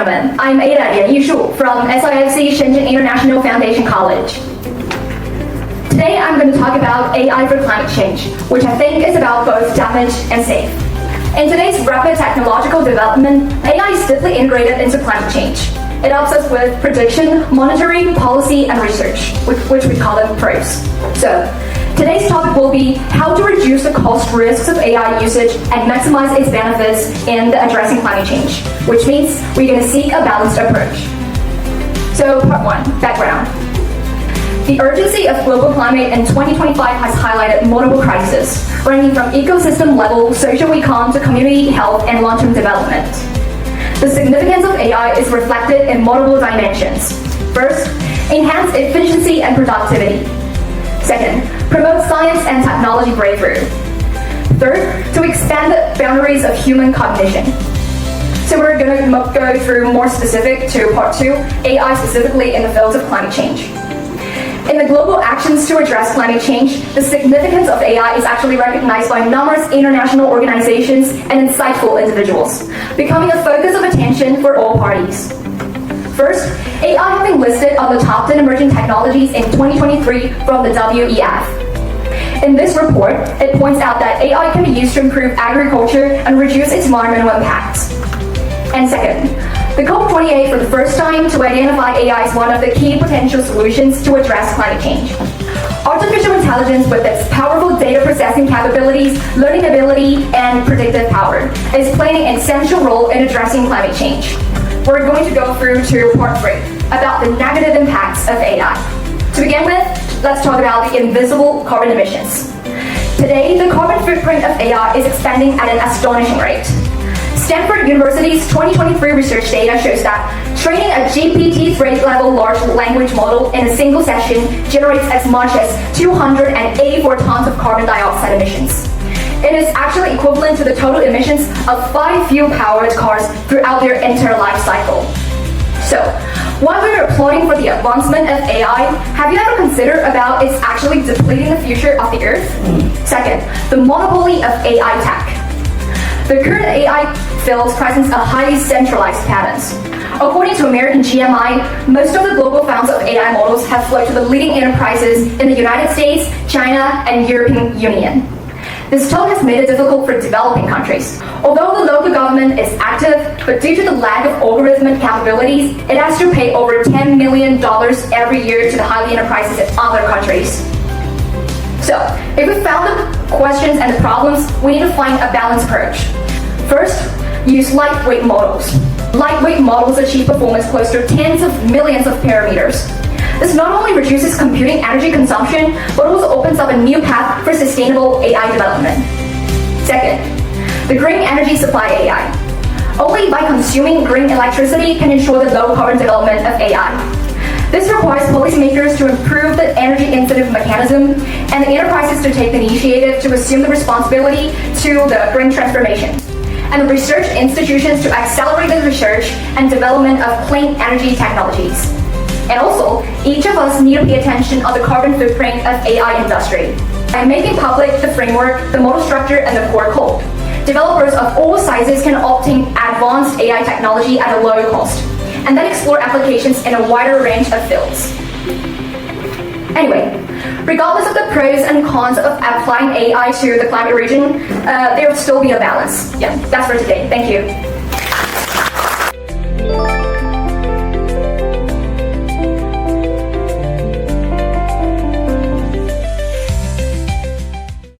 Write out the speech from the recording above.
gentlemen, I'm Ai from SIFC Shenzhen International Foundation College. Today I'm going to talk about AI for climate change, which I think is about both damage and safe. In today's rapid technological development, AI is deeply integrated into climate change. It helps us with prediction, monitoring, policy, and research, which we call them pros. So, today's topic will be how to reduce the cost risks of AI usage and maximize its benefits in addressing climate change, which means we're going to seek a balanced approach. So, part 1, background. The urgency of global climate in 2025 has highlighted multiple crises, ranging from ecosystem level, social econ, to community health and long-term development. The significance of AI is reflected in multiple dimensions. First, enhance efficiency and productivity. Second, promote science and technology breakthrough. Third, to expand the boundaries of human cognition. So we're going to go through more specific to part 2, AI specifically in the fields of climate change. In the global actions to address climate change, the significance of AI is actually recognized by numerous international organizations and insightful individuals, becoming a focus of attention for all parties. First, AI has been listed on the top 10 emerging technologies in 2023 from the WEF. In this report, it points out that AI can be used to improve agriculture and reduce its environmental impacts. And second, the COP28 for the first time to identify AI as one of the key potential solutions to address climate change. Artificial intelligence, with its powerful data processing capabilities, learning ability, and predictive power, is playing an essential role in addressing climate change. We're going to go through to part 3, about the negative impacts of AI. To begin with, let's talk about the invisible carbon emissions. Today, the carbon footprint of AI is expanding at an astonishing rate. Stanford University's 2023 research data shows that training a GPT-3 level large language model in a single session generates as much as 284 tons of carbon dioxide emissions. It is actually equivalent to the total emissions of 5 fuel-powered cars throughout their entire life cycle. So, while we're applauding for the advancement of AI, have you ever considered about it's actually depleting the future of the Earth? Second, the monopoly of AI tech. The current AI field presents a highly centralized patterns. According to American GMI, most of the global founds of AI models have flowed to the leading enterprises in the United States, China, and European Union. This toll has made it difficult for developing countries. Although the local government is active, but due to the lack of algorithmic capabilities, it has to pay over $10 million every year to the highly enterprises in other countries. So, if we found the questions and the problems, we need to find a balanced approach. First, use lightweight models. Lightweight models achieve performance close to tens of millions of parameters. This not only reduces computing energy consumption, but also opens up a new path for sustainable AI development. Second, the green energy supply AI. Only by consuming green electricity can ensure the low carbon development of AI. This requires policymakers to improve the energy incentive mechanism and the enterprises to take the initiative to assume the responsibility to the green transformation, and the research institutions to accelerate the research and development of clean energy technologies. And also, each of us need to pay attention on the carbon footprint of AI industry. By making public the framework, the model structure, and the core code, developers of all sizes can obtain advanced AI technology at a low cost, and then explore applications in a wider range of fields. Anyway, regardless of the pros and cons of applying AI to the climate region, there will still be a balance. Yeah, that's for today. Thank you.